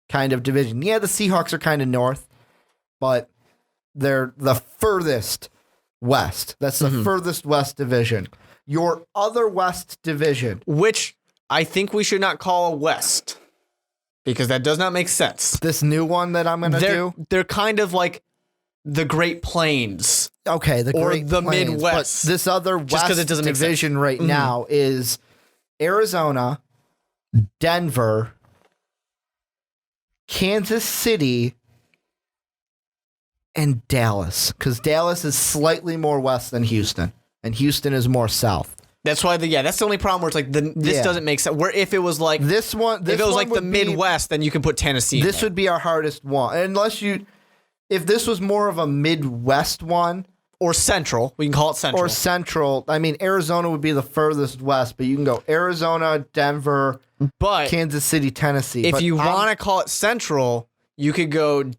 kind of division. Yeah, the Seahawks are kind of north, but they're the furthest west. That's the furthest West division. Your other West division, which I think we should not call a West, because that does not make sense. this new one that I'm going to do. They're kind of like the Great Plains. Okay, the or Great the Plains, Midwest. But this other West it doesn't make division sense. right now is Arizona, Denver, Kansas City, and Dallas. Because Dallas is slightly more west than Houston, and Houston is more south. That's why that's the only problem where it's like this doesn't make sense. Where if it was like this one, if it was like the Midwest, then you can put Tennessee. This would be our hardest one, if this was more of a Midwest one. Or Central. We can call it Central. Or Central. I mean, Arizona would be the furthest west, but you can go Arizona, Denver, Kansas City, Tennessee. If you want to call it Central, you could go you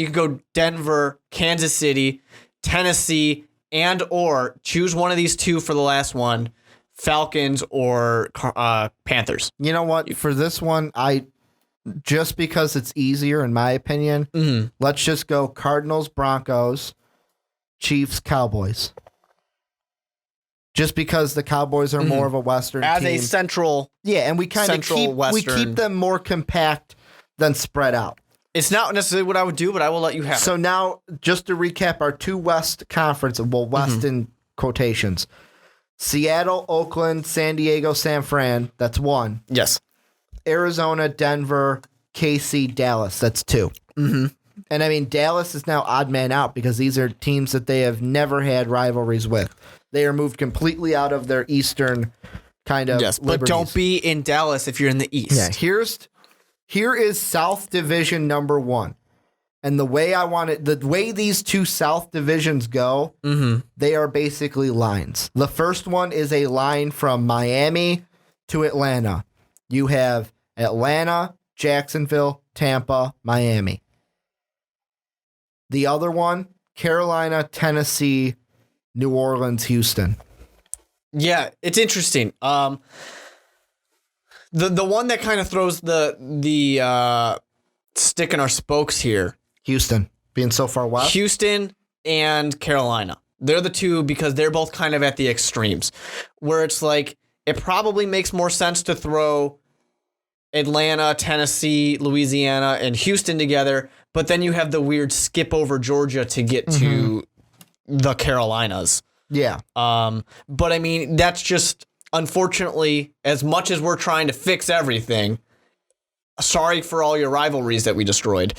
could go Denver, Kansas City, Tennessee, and or choose one of these two for the last one, Falcons or Panthers. You know what? For this one, just because it's easier, in my opinion, let's just go Cardinals, Broncos, Chiefs, Cowboys. Just because the Cowboys are more of a Western as team. a central. Yeah, and we kind of keep them more compact than spread out. It's not necessarily what I would do, but I will let you have it. So now, just to recap our two West conferences, West in quotations. Seattle, Oakland, San Diego, San Fran, that's one. Yes. Arizona, Denver, KC, Dallas, that's two. And I mean, Dallas is now odd man out because these are teams that they have never had rivalries with. They are moved completely out of their Eastern kind of Yes, but liberties. don't be in Dallas if you're in the East. Yeah, here is South Division number one. And the way these two South divisions go, they are basically lines. The first one is a line from Miami to Atlanta. You have Atlanta, Jacksonville, Tampa, Miami. The other one, Carolina, Tennessee, New Orleans, Houston. Yeah, it's interesting. The one that kind of throws the stick in our spokes here. Houston, being so far west. Houston and Carolina. They're the two because they're both kind of at the extremes. Where it's like, it probably makes more sense to throw Atlanta, Tennessee, Louisiana, and Houston together, but then you have the weird skip over Georgia to get to the Carolinas. Yeah. But I mean, that's just, unfortunately, as much as we're trying to fix everything, sorry for all your rivalries that we destroyed.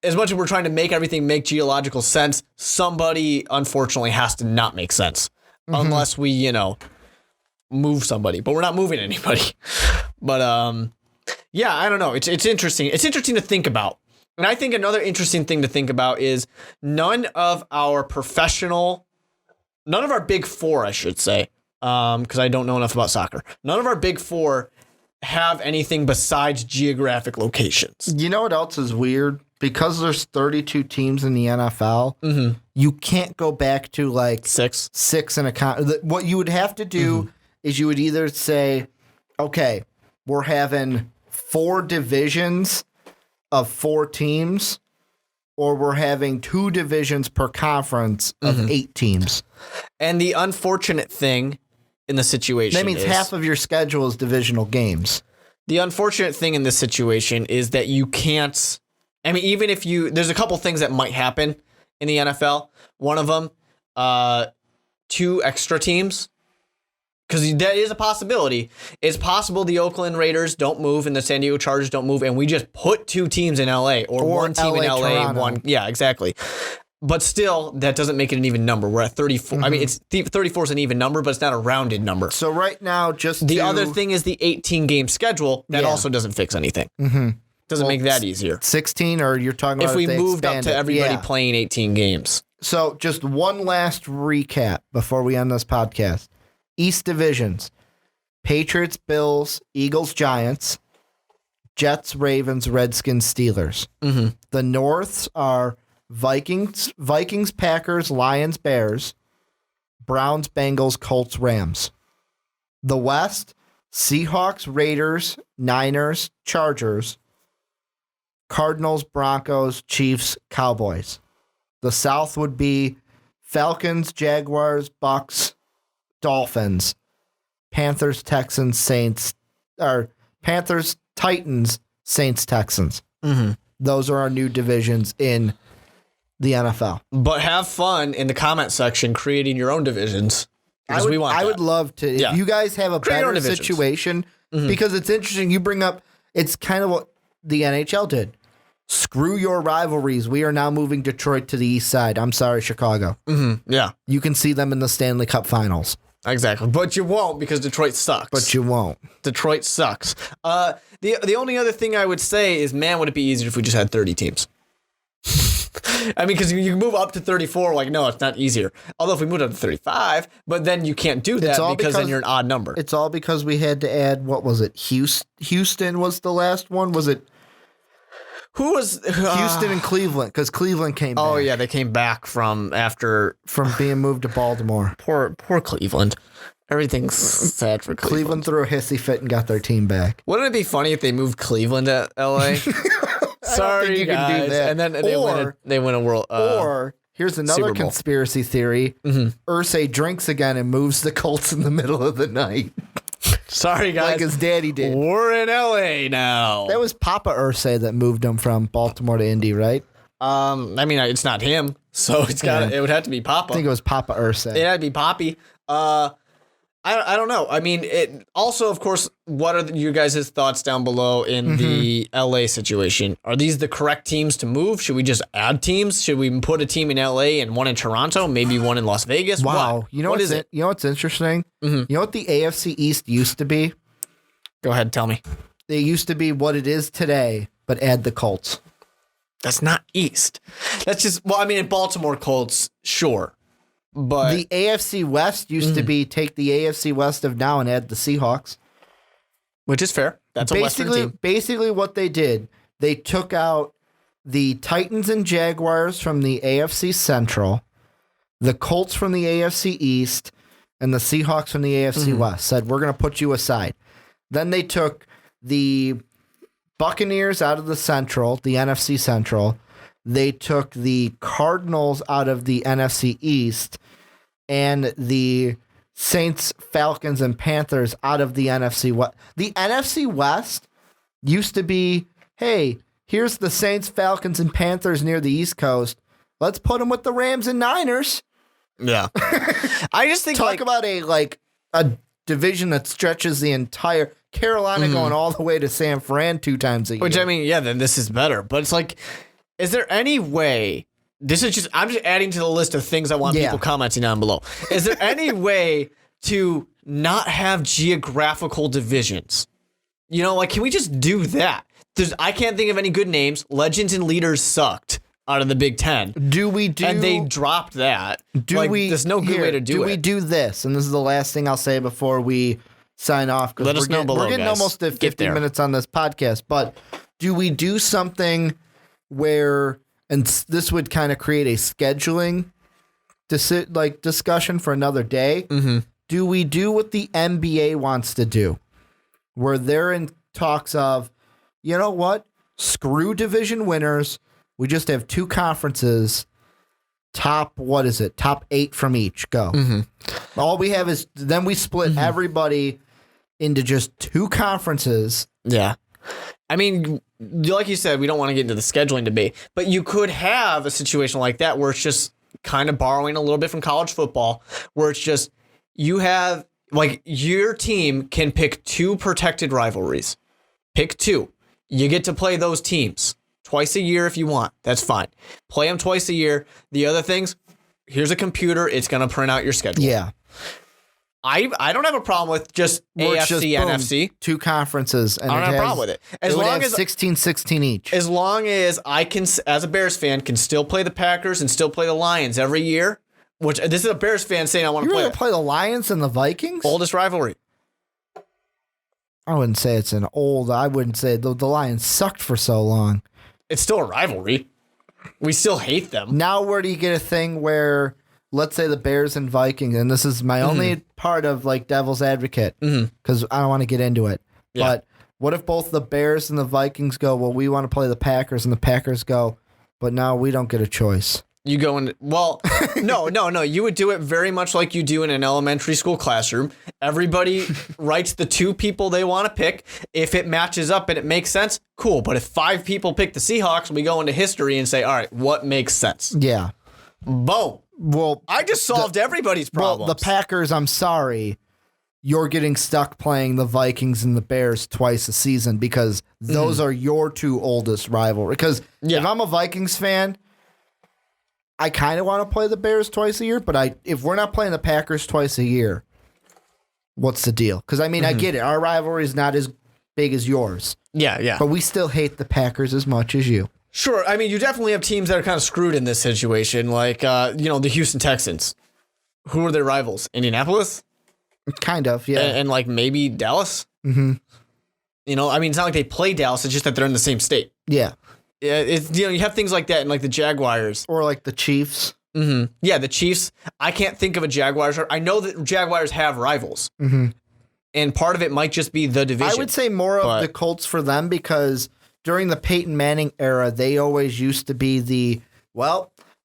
As much as we're trying to make everything make geological sense, somebody, unfortunately, has to not make sense. Unless we, move somebody. But we're not moving anybody. But, yeah, I don't know. It's interesting. It's interesting to think about. And I think another interesting thing to think about is none of our big four, I should say, because I don't know enough about soccer. None of our big four have anything besides geographic locations. You know what else is weird? Because there's 32 teams in the NFL, you can't go back to like six and what you would have to do is you would either say, okay, we're having 4 divisions of 4 teams, or we're having 2 divisions per conference of 8 teams. And the unfortunate thing in the situation that means half of your schedule is divisional games. The unfortunate thing in this situation is that you can't, I mean, even if there's a couple things that might happen in the NFL. One of them, 2 extra teams. Because that is a possibility. It's possible the Oakland Raiders don't move and the San Diego Chargers don't move, and we just put 2 teams in LA or one team in LA. Toronto. Yeah, exactly. But still, that doesn't make it an even number. We're at 34. I mean, 34 is an even number, but it's not a rounded number. So right now, the other thing is the 18-game schedule. That also doesn't fix anything. Doesn't make that easier. 16, or you're talking about if we moved up to everybody playing 18 games. So just one last recap before we end this podcast. East divisions: Patriots, Bills, Eagles, Giants. Jets, Ravens, Redskins, Steelers. Mm-hmm. The Norths are Vikings, Packers, Lions, Bears, Browns, Bengals, Colts, Rams. The West, Seahawks, Raiders, Niners, Chargers, Cardinals, Broncos, Chiefs, Cowboys. The South would be Falcons, Jaguars, Bucks, Dolphins, Panthers, Texans, Saints, or Panthers, Titans, Saints, Texans. Mm-hmm. Those are our new divisions in the NFL. But have fun in the comment section creating your own divisions. I would love to. If you guys have a better situation, because it's interesting. You bring up, it's kind of what the NHL did. Screw your rivalries. We are now moving Detroit to the east side. I'm sorry, Chicago. Mm-hmm. Yeah. You can see them in the Stanley Cup finals. Exactly. But you won't because Detroit sucks. But you won't. Detroit sucks. The only other thing I would say is, man, would it be easier if we just had 30 teams? I mean, because you can move up to 34. Like, no, it's not easier. Although if we moved up to 35, but then you can't do that because then you're an odd number. It's all because we had to add, what was it? Houston was the last one? Was it? Who was Houston and Cleveland? Because Cleveland came back. Oh, yeah, they came back from being moved to Baltimore. Poor Cleveland. Everything's sad for Cleveland. Cleveland threw a hissy fit and got their team back. Wouldn't it be funny if they moved Cleveland to LA? Sorry, you guys. Can do that. And then they win a world. Or here's another conspiracy theory: Irsay drinks again and moves the Colts in the middle of the night. Sorry, guys. Like his daddy did. We're in LA now. That was Papa Irsay that moved him from Baltimore to Indy, right? I mean, it's not him, so it would have to be Papa. I think it was Papa Irsay. It had to be Poppy. I don't know. I mean, it also, of course, what are your guys' thoughts down below in the LA situation? Are these the correct teams to move? Should we just add teams? Should we put a team in LA and one in Toronto, maybe one in Las Vegas? Wow. What? You know what's interesting? You know what the AFC East used to be? Go ahead, tell me. They used to be what it is today, but add the Colts. That's not East. That's just, well, I mean, in Baltimore Colts, sure. But the AFC West used to be take the AFC West of now and add the Seahawks. Which is fair. That's a Western team. Basically what they did, they took out the Titans and Jaguars from the AFC Central, the Colts from the AFC East, and the Seahawks from the AFC West. Said, we're going to put you aside. Then they took the Buccaneers out of the Central, the NFC Central. They took the Cardinals out of the NFC East and the Saints, Falcons, and Panthers out of the NFC West. The NFC West used to be, hey, here's the Saints, Falcons, and Panthers near the East Coast. Let's put them with the Rams and Niners. Yeah. I just think Talk about a division that stretches the entire Carolina going all the way to San Fran 2 times a year. Which, I mean, yeah, then this is better. But it's like, is there any way, I'm just adding to the list of things I want people commenting on below. Is there any way to not have geographical divisions? You know, like, can we just do that? I can't think of any good names. Legends and Leaders sucked out of the Big Ten. And they dropped that. There's no good way to do it. Do we do this? And this is the last thing I'll say before we sign off. Let us know below, we're getting guys. almost to 50 minutes on this podcast. But do we do something where, and this would kind of create a scheduling discussion for another day. Do we do what the NBA wants to do, where they're in talks of, you know what, screw division winners, we just have 2 conferences, top 8 from each, go. All we have is, then we split everybody into just 2 conferences. Yeah. I mean, like you said, we don't want to get into the scheduling debate, but you could have a situation like that where it's just kind of borrowing a little bit from college football, where it's just, you have, like, your team can pick 2 protected rivalries. Pick 2. You get to play those teams twice a year if you want. That's fine. Play them twice a year. The other things, here's a computer. It's going to print out your schedule. Yeah. I don't have a problem with just AFC, NFC. 2 conferences. And I don't have a problem with it. As long as 16 each. As long as I can, as a Bears fan, can still play the Packers and still play the Lions every year. Which, this is a Bears fan saying I want to play. You're going to play the Lions and the Vikings? Oldest rivalry. I wouldn't say it's an old. I wouldn't say the Lions sucked for so long. It's still a rivalry. We still hate them. Now, where do you get a thing where, let's say the Bears and Vikings, and this is my only part of like devil's advocate, because I don't want to get into it. Yeah. But what if both the Bears and the Vikings go, well, we want to play the Packers, and the Packers go, but now we don't get a choice. You go in, well, no. You would do it very much like you do in an elementary school classroom. Everybody writes the 2 people they want to pick. If it matches up and it makes sense, cool. But if 5 people pick the Seahawks, we go into history and say, all right, what makes sense? Yeah. Boom. Well, I just solved everybody's problems. Well, the Packers, I'm sorry, you're getting stuck playing the Vikings and the Bears twice a season because those are your 2 oldest rivalries. Because if I'm a Vikings fan, I kind of want to play the Bears twice a year, but if we're not playing the Packers twice a year, what's the deal? Because, I mean, I get it. Our rivalry is not as big as yours. Yeah. But we still hate the Packers as much as you. Sure. I mean, you definitely have teams that are kind of screwed in this situation, like, the Houston Texans. Who are their rivals? Indianapolis? Kind of, yeah. And like, maybe Dallas? Mm-hmm. I mean, it's not like they play Dallas. It's just that they're in the same state. Yeah. Yeah, it's you have things like that, and like the Jaguars or like the Chiefs. Mm-hmm. Yeah, the Chiefs. I can't think of a Jaguars. I know that Jaguars have rivals, and part of it might just be the division. I would say more of the Colts for them because during the Peyton Manning era, they always used to be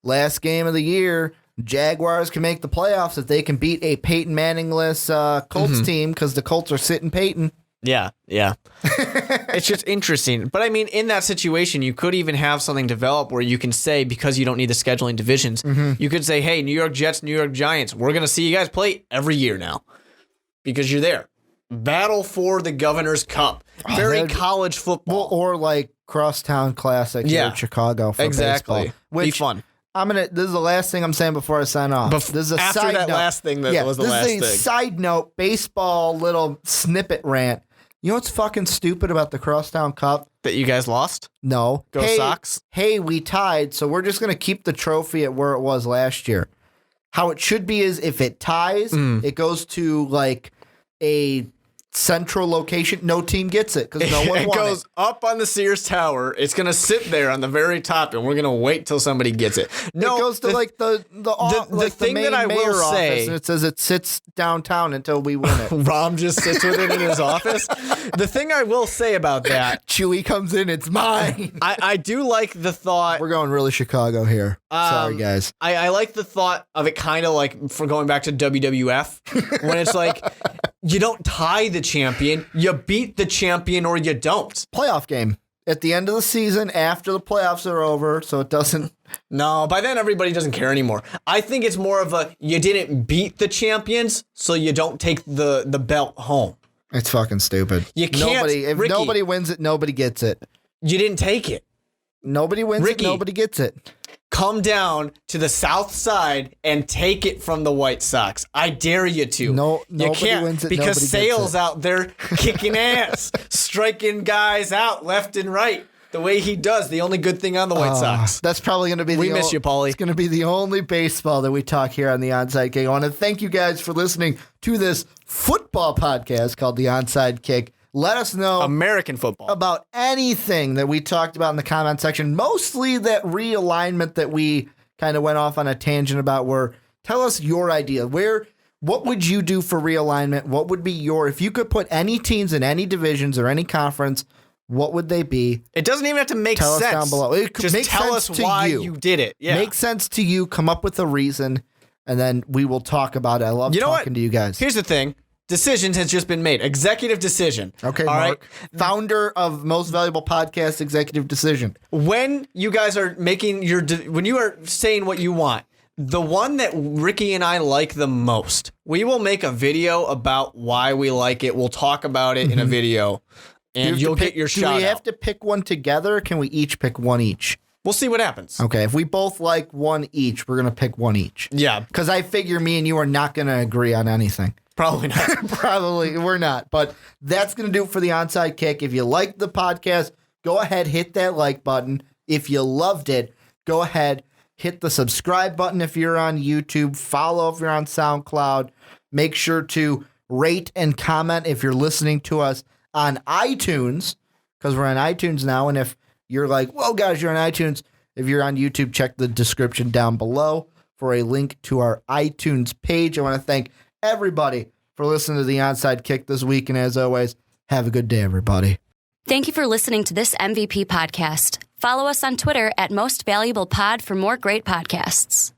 last game of the year. Jaguars can make the playoffs if they can beat a Peyton Manning-less Colts team because the Colts are sitting Peyton. Yeah. It's just interesting. But I mean, in that situation, you could even have something develop where you can say, because you don't need the scheduling divisions, you could say, hey, New York Jets, New York Giants, we're going to see you guys play every year now because you're there. Battle for the Governor's Cup. Very college football. Or like Crosstown Classic here in Chicago for baseball. Which, be fun. This is the last thing I'm saying before I sign off. This is a after side that note. Last thing that was the last thing. This is a side note, baseball little snippet rant. You know what's fucking stupid about the Crosstown Cup? That you guys lost? No. Go Sox? Hey, we tied, so we're just going to keep the trophy at where it was last year. How it should be is if it ties, it goes to like a central location. No team gets it because no one won it. It goes up on the Sears Tower. It's going to sit there on the very top, and we're going to wait till somebody gets it. No, it goes to the thing main that I mayor will say, office, and it says it sits downtown until we win it. Rom just sits with it in his office. The thing I will say about that, Chewy comes in, it's mine. I do like the thought. We're going really Chicago here. Sorry, guys. I like the thought of it kind of like for going back to WWF when it's like you don't tie the champion, you beat the champion or you don't. Playoff game at the end of the season after the playoffs are over, so it doesn't. No, by then everybody doesn't care anymore. I think it's more of a you didn't beat the champions, so you don't take the belt home. It's fucking stupid. You can't. If Ricky, nobody wins it, nobody gets it. You didn't take it. Nobody wins it, nobody gets it. Come down to the South Side and take it from the White Sox. I dare you to. No, you nobody can't wins it. because Sale's it. out there kicking ass, striking guys out left and right. The way he does, the only good thing on the White Sox. That's probably going to be. We miss you, Paulie. It's going to be the only baseball that we talk here on the Onside Kick. I want to thank you guys for listening to this football podcast called the Onside Kick. Let us know American football about anything that we talked about in the comment section. Mostly that realignment that we kind of went off on a tangent about. Tell us your idea. What would you do for realignment? What would be if you could put any teams in any divisions or any conference? What would they be? It doesn't even have to make sense. Tell us down below. Just tell us why you did it. Yeah. Make sense to you. Come up with a reason, and then we will talk about it. I love talking to you guys. Here's the thing. Decision has just been made. Executive decision. Okay, all Mark. Right? Founder of Most Valuable Podcast, executive decision. When you guys are making when you are saying what you want, the one that Ricky and I like the most, we will make a video about why we like it. We'll talk about it in a video, and you'll get your shout out. Do we have to pick one together, or can we each pick one each? We'll see what happens. Okay, if we both like one each, we're going to pick one each. Yeah. Because I figure me and you are not going to agree on anything. Probably not. Probably we're not. But that's going to do it for the Onside Kick. If you liked the podcast, go ahead, hit that like button. If you loved it, go ahead, hit the subscribe button if you're on YouTube. Follow if you're on SoundCloud. Make sure to rate and comment if you're listening to us on iTunes, because we're on iTunes now. And if you're like, whoa, guys, you're on iTunes. If you're on YouTube, check the description down below for a link to our iTunes page. I want to thank everybody for listening to the Onside Kick this week. And as always, have a good day, everybody. Thank you for listening to this MVP podcast. Follow us on Twitter at Most Valuable Pod for more great podcasts.